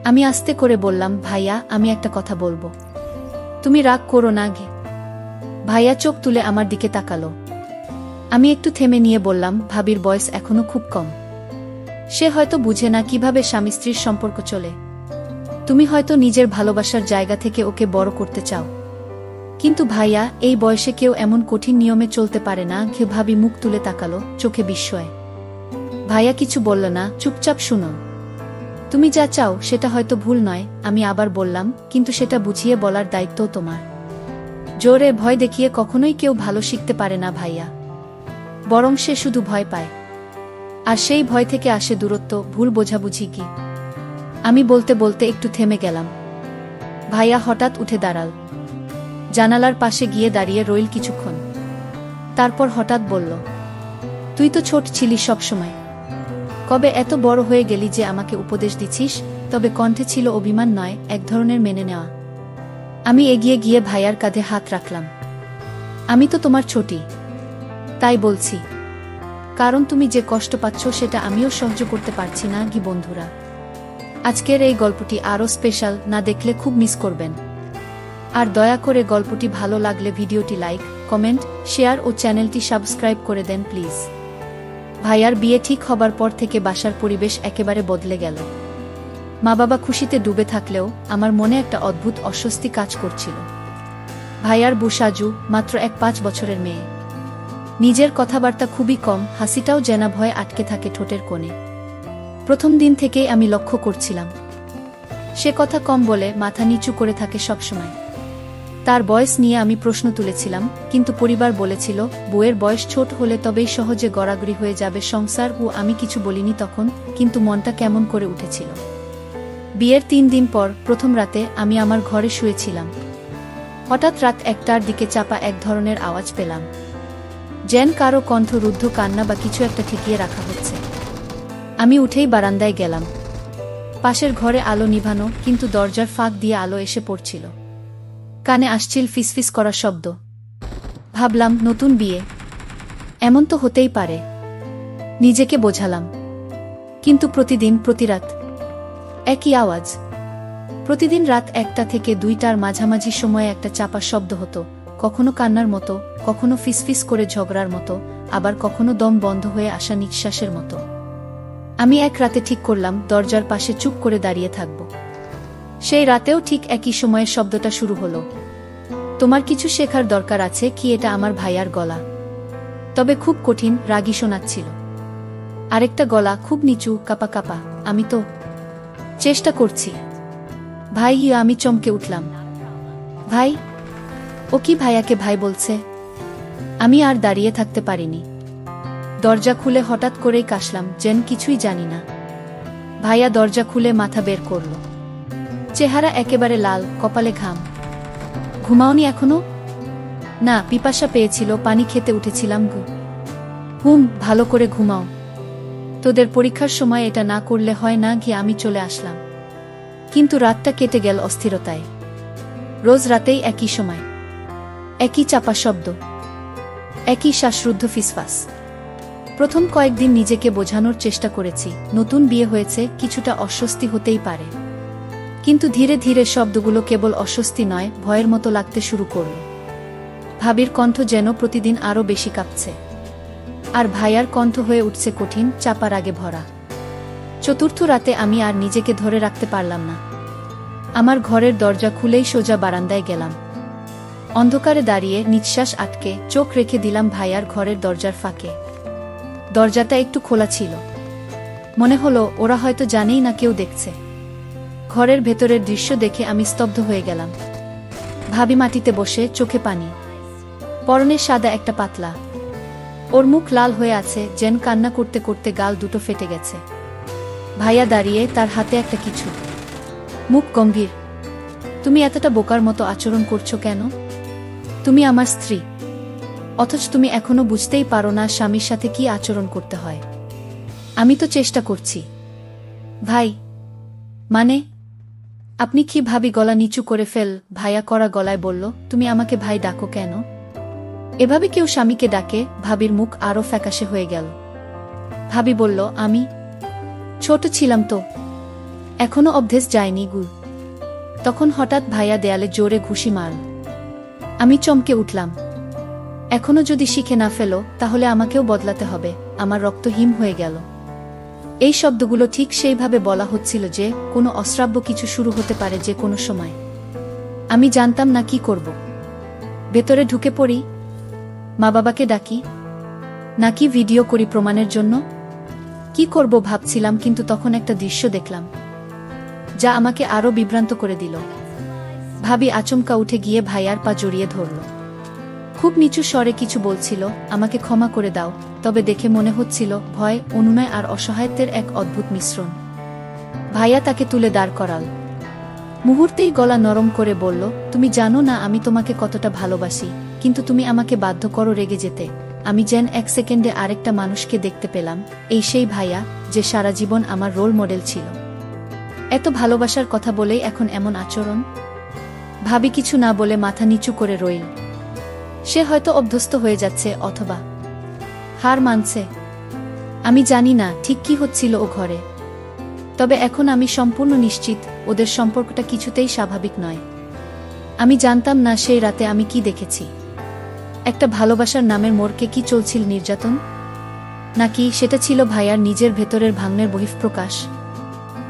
আমি আস্তে করে বললাম, ভাইয়া আমি একটা কথা বলবো। তুমি রাগ করো না গে। ভাইয়া চোখ তুলে আমার দিকে তাকালো। আমি একটু থেমে নিয়ে বললাম, ভাবির বয়স এখনো খুব কম। সে হয়তো বুঝে না কিভাবে স্বামী স্ত্রীর সম্পর্ক চলে। তুমি হয়তো নিজের ভালোবাসার জায়গা থেকে ওকে বড় করতে চাও, কিন্তু ভাইয়া এই বয়সে কেউ এমন কঠিন নিয়মে চলতে পারে না। ভাবি মুখ তুলে তাকালো, চোখে বিস্ময়। ভাইয়া কিছু বলল না, চুপচাপ শুনো। তুমি যা চাও সেটা হয়তো ভুল নয়, আমি আবার বললাম, কিন্তু সেটা বুঝিয়ে বলার দায়িত্বও তোমার। জোরে ভয় দেখিয়ে কখনোই কেউ ভালো শিখতে পারে না ভাইয়া, বরং সে শুধু ভয় পায়। আর সেই ভয় থেকে আসে দূরত্ব, ভুল বোঝাবুঝি কি। আমি বলতে বলতে একটু থেমে গেলাম। ভাইয়া হঠাৎ উঠে দাঁড়াল, জানালার পাশে গিয়ে দাঁড়িয়ে রইল কিছুক্ষণ। তারপর হঠাৎ বলল, তুই তো ছোট ছিলি সবসময়, কবে এত বড় হয়ে গেলি যে আমাকে উপদেশ দিছিস? তবে কণ্ঠে ছিল অভিমান নয়, এক ধরনের মেনে নেওয়া। আমি এগিয়ে গিয়ে ভাইয়ার কাঁধে হাত রাখলাম। আমি তো তোমার ছোটি, তাই বলছি। কারণ তুমি যে কষ্ট পাচ্ছ সেটা আমিও সহ্য করতে পারছি না কি। বন্ধুরা, আজকের এই গল্পটি আরও স্পেশাল, না দেখলে খুব মিস করবেন। আর দয়া করে গল্পটি ভালো লাগলে ভিডিওটি লাইক, কমেন্ট, শেয়ার ও চ্যানেলটি সাবস্ক্রাইব করে দেন প্লিজ। ভাইয়ার বিয়ে ঠিক হবার পর থেকে বাসার পরিবেশ একেবারে বদলে গেল। মা বাবা খুশিতে ডুবে থাকলেও আমার মনে একটা অদ্ভুত অস্বস্তি কাজ করছিল। ভাইয়ার বউ সাজু, মাত্র 5 বছরের মেয়ে। নিজের কথাবার্তা খুবই কম, হাসিটাও যেন ভয়ে আটকে থাকে ঠোঁটের কোণে। প্রথম দিন থেকেই আমি লক্ষ্য করছিলাম, সে কথা কম বলে, মাথা নিচু করে থাকে সবসময়। তার বয়স নিয়ে আমি প্রশ্ন তুলেছিলাম, কিন্তু পরিবার বলেছিল বউয়ের বয়স ছোট হলে তবেই সহজে গড়াগড়ি হয়ে যাবে সংসার। ও আমি কিছু বলিনি তখন, কিন্তু মনটা কেমন করে উঠেছিল। বিয়ের 3 দিন পর প্রথম রাতে আমি আমার ঘরে শুয়েছিলাম। হঠাৎ রাত 1টার দিকে চাপা এক ধরনের আওয়াজ পেলাম, যেন কারো কণ্ঠ, রুদ্ধ কান্না বা কিছু একটা ঠেকিয়ে রাখা হচ্ছে। আমি উঠেই বারান্দায় গেলাম। পাশের ঘরে আলো নিভানো, কিন্তু দরজার ফাঁক দিয়ে আলো এসে পড়ছিল। কানে আসছিল ফিসফিস করা শব্দ। ভাবলাম, নতুন বিয়ে, এমন তো হতেই পারে। নিজেকে বোঝালাম, কিন্তু প্রতিদিন প্রতি রাত একই আওয়াজ। প্রতিদিন রাত 1টা থেকে 2টার মাঝামাঝি সময়ে একটা চাপা শব্দ হতো, কখনো কান্নার মতো, কখনো ফিসফিস করে ঝগড়ার মতো, আবার কখনো দম বন্ধ হয়ে আসা নিঃশ্বাসের মতো। আমি এক রাতে ঠিক করলাম দরজার পাশে চুপ করে দাঁড়িয়ে থাকব। সেই রাতেও ঠিক একই সময়ে শব্দটা শুরু হলো, তোমার কিছু শেখার দরকার আছে কি। এটা আমার ভাইয়ার গলা, তবে খুব কঠিন, রাগী শোনাচ্ছিল। আরেকটা গলা, খুব নিচু, কাপা কাপা, আমি তো চেষ্টা করছি। ভাই। আমি চমকে উঠলাম, ভাই? ও কি ভাইয়াকে ভাই বলছে? আমি আর দাঁড়িয়ে থাকতে পারিনি। দরজা খুলে হঠাৎ করেই কাশলাম, যেন কিছুই জানি না। ভাইয়া দরজা খুলে মাথা বের করল, চেহারা একেবারে লাল, কপালে ঘাম। ঘুমাওনি এখনো? না, পিপাসা পেয়েছিল, পানি খেতে উঠেছিলাম। ভালো করে ঘুমাও, তোদের পরীক্ষার সময় এটা না করলে হয় না। আমি চলে আসলাম, কিন্তু রাতটা কেটে গেল অস্থিরতায়। রোজ রাতেই একই সময়, একই চাপা শব্দ, একই শ্বাসরুদ্ধ ফিসফাস। প্রথম কয়েকদিন নিজেকে বোঝানোর চেষ্টা করেছি, নতুন বিয়ে হয়েছে, কিছুটা অস্বস্তি হতেই পারে। কিন্তু ধীরে ধীরে শব্দগুলো কেবল অস্বস্তি নয়, ভয়ের মতো লাগতে শুরু করল। ভাবির কণ্ঠ যেন প্রতিদিন আরও বেশি কাঁপছে, আর ভাইয়ার কণ্ঠ হয়ে উঠছে কঠিন, চাপা রাগে ভরা। চতুর্থ রাতে আমি আর নিজেকে ধরে রাখতে পারলাম না। আমার ঘরের দরজা খুলেই সোজা বারান্দায় গেলাম। অন্ধকারে দাঁড়িয়ে নিঃশ্বাস আটকে চোখ রেখে দিলাম ভাইয়ার ঘরের দরজার ফাঁকে। দরজাটা একটু খোলা ছিল, মনে হলো ওরা হয়তো জানেই না কেউ দেখছে। ঘরের ভেতরের দৃশ্য দেখে আমি স্তব্ধ হয়ে গেলাম। ভাবি মাটিতে বসে, চোখে পানি, পরনে সাদা একটা পাতলা। ওর মুখ লাল হয়ে আছে, যেন কান্না করতে করতে গাল দুটো ফেটে গেছে। ভাইয়া দাঁড়িয়ে, তার হাতে একটা কিছু, মুখ গম্ভীর। তুমি এতটা বোকার মতো আচরণ করছো কেন? তুমি আমার স্ত্রী, অথচ তুমি এখনো বুঝতেই পারো না স্বামীর সাথে কি আচরণ করতে হয়। আমি তো চেষ্টা করছি। ভাই মানে? আপনি কি? ভাবি গলা নিচু করে ভাইয়া করা গলায় বলল, তুমি আমাকে ভাই ডাকো কেন? এভাবে কেউ স্বামীকে ডাকে? ভাবির মুখ আরো ফ্যাকাশে হয়ে গেল। ভাবি বলল, আমি ছোট ছিলাম তো, এখনো অভ্যেস যায়নি গু। তখন হঠাৎ ভাইয়া দেয়ালে জোরে ঘুষি মারল। আমি চমকে উঠলাম। এখনো যদি শিখে না ফেলো তাহলে আমাকেও বদলাতে হবে। আমার রক্ত হিম হয়ে গেল। এই শব্দগুলো ঠিক সেইভাবে বলা হচ্ছিল যে কোনো অশ্রাব্য কিছু শুরু হতে পারে যে কোনো সময়। আমি জানতাম না কি করব। ভেতরে ঢুকে পড়ি, মা বাবাকে ডাকি, নাকি ভিডিও করি প্রমাণের জন্য। কি করব ভাবছিলাম, কিন্তু তখন একটা দৃশ্য দেখলাম যা আমাকে আরো বিভ্রান্ত করে দিল। ভাবি আচমকা উঠে গিয়ে ভাইয়ার পা জড়িয়ে ধরল। খুব নিচু স্বরে কিছু বলছিল, আমাকে ক্ষমা করে দাও। তবে দেখে মনে হচ্ছিল ভয়, অনুনয় আর অসহায়ত্বের এক অদ্ভুত মিশ্রণ। ভাইয়া তাকে তুলে দাঁড় করাল। মুহূর্তেই গলা নরম করে বলল, তুমি জানো না আমি তোমাকে কতটা ভালোবাসি, কিন্তু তুমি আমাকে বাধ্য করো রেগে যেতে। আমি যেন এক সেকেন্ডে আরেকটা মানুষকে দেখতে পেলাম, এই সেই ভাইয়া যে সারা জীবন আমার রোল মডেল ছিল। এত ভালোবাসার কথা বলেই এখন এমন আচরণ। ভাবি কিছু না বলে মাথা নিচু করে রইল। সে হয়তো অভ্যস্ত হয়ে যাচ্ছে অথবা হার মানছে। আমি জানি না ঠিক কি হচ্ছিল ও ঘরে, তবে এখন আমি সম্পূর্ণ নিশ্চিত ওদের সম্পর্কটা কিছুতেই স্বাভাবিক নয়। আমি জানতাম না সেই রাতে আমি কি দেখেছি। একটা ভালোবাসার নামের মোড়কে কি চলছিল নির্যাতন, নাকি সেটা ছিল ভাইয়ার নিজের ভেতরের ভাঙনের বহিঃপ্রকাশ।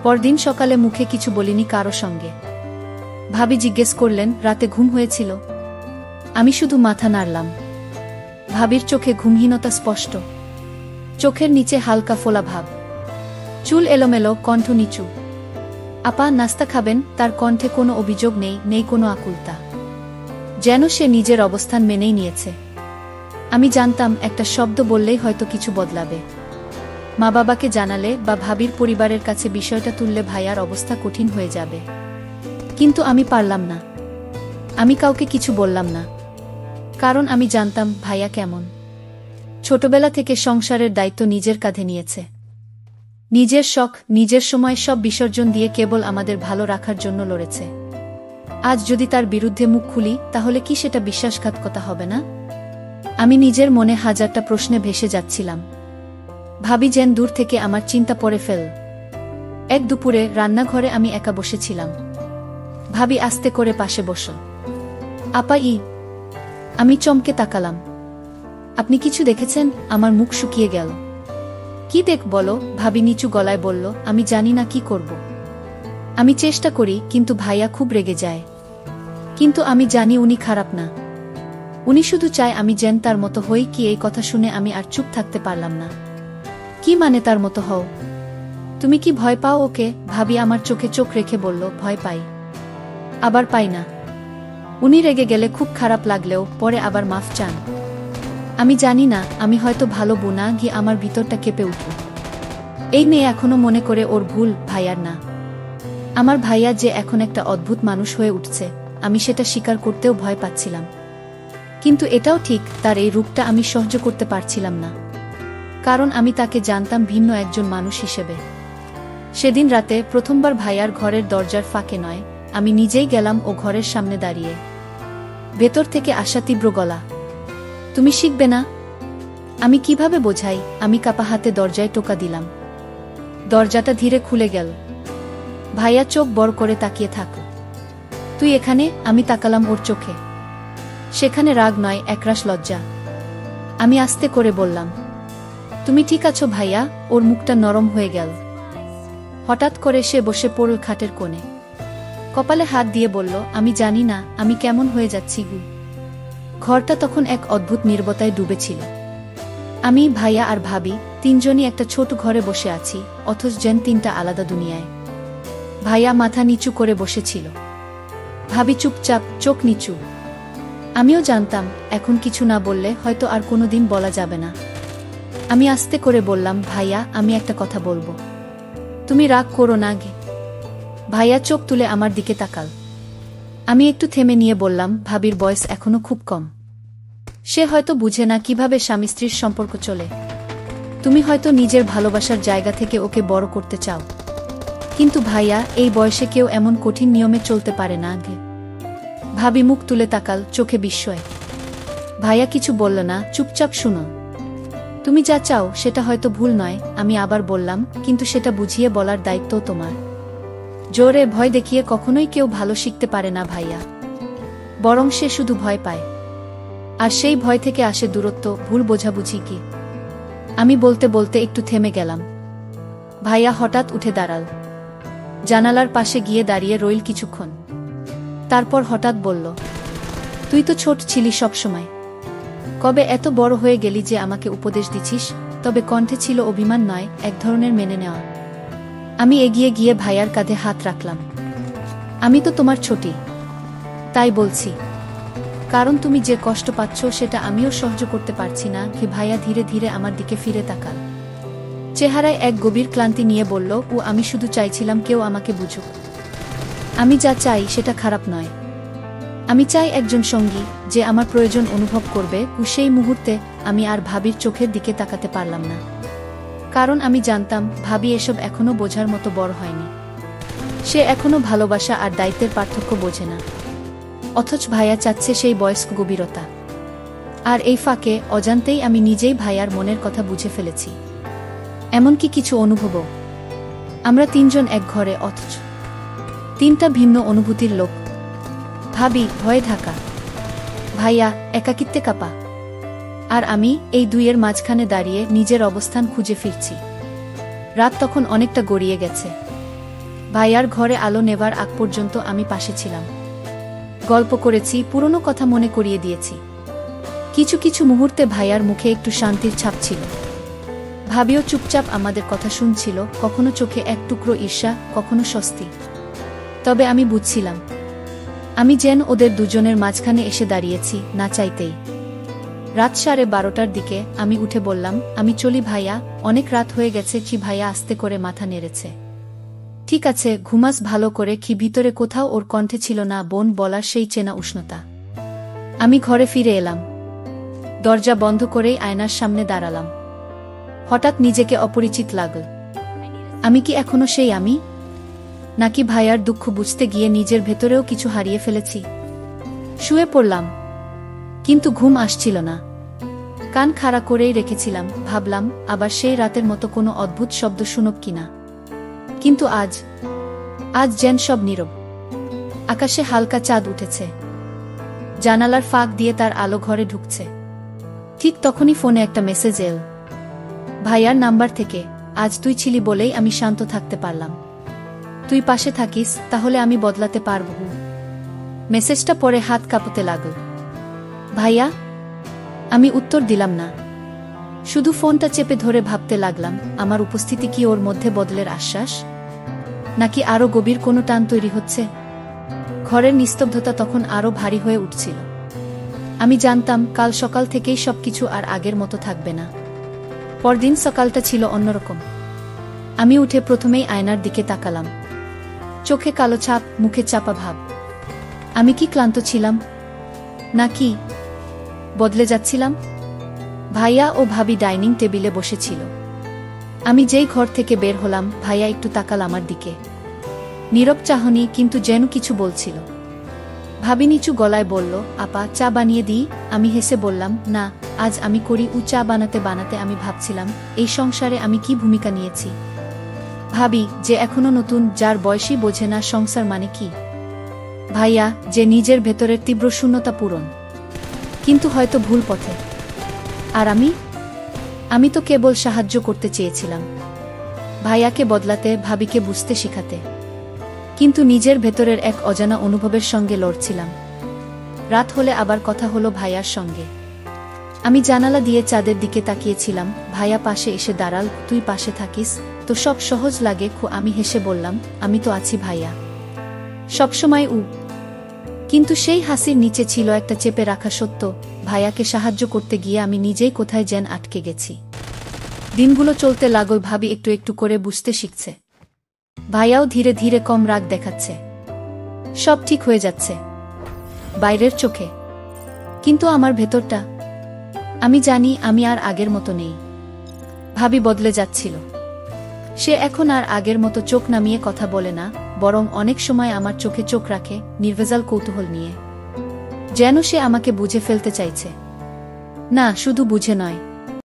পরদিন সকালে মুখে কিছু বলিনি কারো সঙ্গে। ভাবি জিজ্ঞেস করলেন, রাতে ঘুম হয়েছিল? আমি শুধু মাথা নাড়লাম। ভাবির চোখে ঘুমহীনতা স্পষ্ট, চোখের নিচে হালকা ফোলা ভাব, চুল এলোমেলো, কণ্ঠ নিচু। আপা নাস্তা খাবেন? তার কণ্ঠে কোনো অভিযোগ নেই, নেই কোনো আকুলতা, যেন সে নিজের অবস্থান মেনেই নিয়েছে। আমি জানতাম একটা শব্দ বললেই হয়তো কিছু বদলাবে। মা বাবাকে জানালে বা ভাবির পরিবারের কাছে বিষয়টা তুললে ভাইয়ার অবস্থা কঠিন হয়ে যাবে। কিন্তু আমি পারলাম না। আমি কাউকে কিছু বললাম না, কারণ আমি জানতাম ভাইয়া কেমন। ছোটবেলা থেকে সংসারের দায়িত্ব নিজের কাঁধে নিয়েছে। নিজের শখ, নিজের সময় সব বিসর্জন দিয়ে কেবল আমাদের ভালো রাখার জন্য লড়েছে। আজ যদি তার বিরুদ্ধে মুখ খুলি তাহলে কি সেটা বিশ্বাসঘাতকতা হবে না? আমি নিজের মনে হাজারটা প্রশ্নে ভেসে যাচ্ছিলাম। ভাবি যেন দূর থেকে আমার চিন্তা পড়ে ফেল। এক দুপুরে রান্নাঘরে আমি একা বসেছিলাম। ভাবি আস্তে করে পাশে বসল। আপা আমি চমকে তাকালাম। আপনি কিছু দেখেছেন? আমার মুখ শুকিয়ে গেল। কি দেখ বলো? ভাবি নিচু গলায় বলল, আমি জানি না কি করব। আমি চেষ্টা করি, কিন্তু ভাইয়া খুব রেগে যায়। কিন্তু আমি জানি উনি খারাপ না। উনি শুধু চায় আমি যেন তার মতো হই। কি এই কথা শুনে আমি আর চুপ থাকতে পারলাম না। কি মানে তার মতো হও? তুমি কি ভয় পাও ওকে? ভাবি আমার চোখে চোখ রেখে বলল, ভয় পাই, আবার পাই না। উনি রেগে গেলে খুব খারাপ লাগলেও পরে আবার মাফ চান। আমি জানি না, আমি হয়তো ভালো বোনা গিয়ে আমার ভিতরটা কেঁপে উঠল। এই মেয়ে এখনো মনে করে ওর ভুল, ভাইয়ার না। আমার ভাইয়া যে এখন একটা অদ্ভুত মানুষ হয়ে উঠছে, আমি সেটা স্বীকার করতেও ভয় পাচ্ছিলাম। কিন্তু এটাও ঠিক, তার এই রূপটা আমি সহ্য করতে পারছিলাম না, কারণ আমি তাকে জানতাম ভিন্ন একজন মানুষ হিসেবে। সেদিন রাতে প্রথমবার ভাইয়ার ঘরের দরজার ফাঁকে নয়, আমি নিজেই গেলাম ও ঘরের সামনে দাঁড়িয়ে। ভেতর থেকে আসা তীব্র গলা, তুমি শিখবে না? আমি কিভাবে বোঝাই? আমি কাপা হাতে দরজায় টোকা দিলাম। দরজাটা ধীরে খুলে গেল। ভাইয়া চোখ বড় করে তাকিয়ে থাক। তুই এখানে? আমি তাকালাম ওর চোখে। সেখানে রাগ নয়, একরাশ লজ্জা। আমি আস্তে করে বললাম, তুমি ঠিক আছো ভাইয়া? ওর মুখটা নরম হয়ে গেল। হঠাৎ করে সে বসে পড়ল খাটের কোণে, কপালে হাত দিয়ে বলল, আমি জানি না আমি কেমন হয়ে যাচ্ছি গু। ঘরটা তখন এক অদ্ভুত নীরবতায় ডুবেছিল। আমি, ভাইয়া আর ভাবি তিনজনই একটা ছোট ঘরে বসে আছি, অথচ যেন তিনটা আলাদা দুনিয়ায়। ভাইয়া মাথা নিচু করে বসেছিল, ভাবি চুপচাপ, চোখ নিচু। আমিও জানতাম এখন কিছু না বললে হয়তো আর কোনোদিন বলা যাবে না। আমি আস্তে করে বললাম, ভাইয়া আমি একটা কথা বলবো, তুমি রাগ করো না গে। ভাইয়া চোখ তুলে আমার দিকে তাকাল। আমি একটু থেমে নিয়ে বললাম, ভাবির বয়স এখনো খুব কম। সে হয়তো বুঝে না কিভাবে স্বামী স্ত্রীর সম্পর্ক চলে। তুমি হয়তো নিজের ভালোবাসার জায়গা থেকে ওকে বড় করতে চাও, কিন্তু ভাইয়া এই বয়সে কেউ এমন কঠিন নিয়মে চলতে পারে না গে। ভাবি মুখ তুলে তাকাল, চোখে বিস্ময়। ভাইয়া কিছু বলল না, চুপচাপ শুনো। তুমি যা চাও সেটা হয়তো ভুল নয়, আমি আবার বললাম, কিন্তু সেটা বুঝিয়ে বলার দায়িত্ব তোমার। জোরে ভয় দেখিয়ে কখনোই কেউ ভালো শিখতে পারে না ভাইয়া, বরং সে শুধু ভয় পায়। আর সেই ভয় থেকে আসে দূরত্ব, ভুল বোঝাবুঝি কি। আমি বলতে বলতে একটু থেমে গেলাম। ভাইয়া হঠাৎ উঠে দাঁড়াল, জানালার পাশে গিয়ে দাঁড়িয়ে রইল কিছুক্ষণ। তারপর হঠাৎ বলল, তুই তো ছোট ছিলি সবসময়, কবে এত বড় হয়ে গেলি যে আমাকে উপদেশ দিছিস? তবে কণ্ঠে ছিল অভিমান নয়, এক ধরনের মেনে নেওয়া। আমি এগিয়ে গিয়ে ভাইয়ার কাঁধে হাত রাখলাম। আমি তো তোমার ছোটি, তাই বলছি, কারণ তুমি যে কষ্ট পাচ্ছ সেটা আমিও সহ্য করতে পারছি না। কি ভাইয়া ধীরে ধীরে আমার দিকে ফিরে তাকাল, চেহারায় এক গভীর ক্লান্তি নিয়ে বলল, ও আমি শুধু চাইছিলাম কেউ আমাকে বুঝুক। আমি যা চাই সেটা খারাপ নয়। আমি চাই একজন সঙ্গী যে আমার প্রয়োজন অনুভব করবে। ও সেই মুহূর্তে আমি আর ভাবির চোখের দিকে তাকাতে পারলাম না, কারণ আমি জানতাম ভাবি এসব এখনো বোঝার মতো বড় হয়নি। সে এখনো ভালোবাসা আর দায়িত্বের পার্থক্য বোঝে না, অথচ ভাইয়া চাচ্ছে সেই বয়স্ক গভীরতা। আর এই ফাঁকে অজান্তেই আমি নিজেই ভাইয়ার মনের কথা বুঝে ফেলেছি, এমনকি কিছু অনুভবও। আমরা তিনজন এক ঘরে, অথচ তিনটা ভিন্ন অনুভূতির লোক। ভাবি ভয়ে ঢাকা, ভাইয়া একাকিত্বে কাঁপা, আর আমি এই দুইয়ের মাঝখানে দাঁড়িয়ে নিজের অবস্থান খুঁজে ফিরছি। রাত তখন অনেকটা গড়িয়ে গেছে। ভাইয়ার ঘরে আলো নেবার আগ পর্যন্ত আমি পাশে ছিলাম, গল্প করেছি, পুরনো কথা মনে করিয়ে দিয়েছি। কিছু কিছু মুহূর্তে ভাইয়ার মুখে একটু শান্তির ছাপ ছিল। ভাবিও চুপচাপ আমাদের কথা শুনছিল, কখনো চোখে এক টুকরো ঈর্ষা, কখনো স্বস্তি। তবে আমি বুঝছিলাম, আমি যেন ওদের দুজনের মাঝখানে এসে দাঁড়িয়েছি, না চাইতেই। রাত 12:30টার দিকে আমি উঠে বললাম, আমি চলি ভাইয়া, অনেক রাত হয়ে গেছে। কি ভাইয়া আস্তে করে মাথা নেড়েছে। ঠিক আছে, ঘুমাস ভালো করে। কি ভিতরে কোথাও ওর কণ্ঠে ছিল না বোন বলার সেই চেনা উষ্ণতা। আমি ঘরে ফিরে এলাম, দরজা বন্ধ করেই আয়নার সামনে দাঁড়ালাম। হঠাৎ নিজেকে অপরিচিত লাগল। আমি কি এখনো সেই আমি, নাকি ভাইয়ার দুঃখ বুঝতে গিয়ে নিজের ভেতরেও কিছু হারিয়ে ফেলেছি? শুয়ে পড়লাম, কিন্তু ঘুম আসছিল না। কান খাড়া করেই রেখেছিলাম, ভাবলাম আবার সেই রাতের মতো কোনো অদ্ভুত শব্দ শুনব কিনা। কিন্তু আজ যেন সব নীরব। আকাশে হালকা চাঁদ উঠেছে, জানালার ফাঁক দিয়ে তার আলো ঘরে ঢুকছে। ঠিক তখনই ফোনে একটা মেসেজ এল, ভাইয়ার নাম্বার থেকে। আজ তুই ছিলি বলেই আমি শান্ত থাকতে পারলাম। তুই পাশে থাকিস, তাহলে আমি বদলাতে পারব। মেসেজটা পড়ে হাত কাঁপতে লাগল। ভাইয়া? আমি উত্তর দিলাম না, শুধু ফোনটা চেপে ধরে ভাবতে লাগলাম, আমার উপস্থিতি কি ওর মধ্যে বদলের আশ্বাস, নাকি আরো গভীর কোনো টান তৈরি হচ্ছে? ঘরের নিস্তব্ধতা তখন আরো ভারী হয়ে উঠছিল। আমি জানতাম কাল সকাল থেকেই সবকিছু আর আগের মতো থাকবে না। পরদিন সকালটা ছিল অন্যরকম। আমি উঠে প্রথমেই আয়নার দিকে তাকালাম, চোখে কালো ছাপ, মুখে চাপা ভাব। আমি কি ক্লান্ত ছিলাম, নাকি বদলে যাচ্ছিলাম? ভাইয়া ও ভাবি ডাইনিং টেবিলে বসেছিল। আমি যেই ঘর থেকে বের হলাম, ভাইয়া একটু তাকাল আমার দিকে। নীরব চাহনি, কিন্তু যেন কিছু বলছিল। ভাবি নিচু গলায় বলল, আপা চা বানিয়ে দিই? আমি হেসে বললাম, না, আজ আমি করি। চা বানাতে বানাতে আমি ভাবছিলাম, এই সংসারে আমি কি ভূমিকা নিয়েছি। ভাবি যে এখনো নতুন, যার বয়সী বোঝে না সংসার মানে কি। ভাইয়া যে নিজের ভেতরের তীব্র শূন্যতা পূরণ, কিন্তু হয়তো ভুল পথে। আর আমি তো কেবল সাহায্য করতে চেয়েছিলাম, ভাইয়াকে বদলাতে, ভাবিকে বুঝতে শেখাতে। কিন্তু নিজের ভেতরের এক অজানা অনুভবের সঙ্গে লড়ছিলাম। রাত হলে আবার কথা হলো ভাইয়ার সঙ্গে। আমি জানালা দিয়ে চাঁদের দিকে তাকিয়েছিলাম। ভাইয়া পাশে এসে দাঁড়াল। তুই পাশে থাকিস তো সব সহজ লাগে। আমি হেসে বললাম, আমি তো আছি ভাইয়া, সবসময়। কিন্তু সেই হাসির নিচে ছিল একটা চেপে রাখা সত্য। ভাইয়াকে সাহায্য করতে গিয়ে আমি নিজেই কোথায় যেন আটকে গেছি। দিনগুলো চলতে লাগল, ভাবি একটু একটু করে বুঝতে শিখছে। ভাইয়াও ধীরে ধীরে কম রাগ দেখাচ্ছে। সব ঠিক হয়ে যাচ্ছে বাইরের চোখে, কিন্তু আমার ভেতরটা, আমি জানি আমি আর আগের মতো নেই। ভাবি বদলে যাচ্ছিল। সে এখন আর আগের মতো চোখ নামিয়ে কথা বলে না, বরং অনেক সময় আমার চোখে চোখ রাখে, নির্ভেজাল কৌতূহল নিয়ে। যেন সে আমাকে বুঝে ফেলতে চাইছে। না, শুধু বুঝে নয়,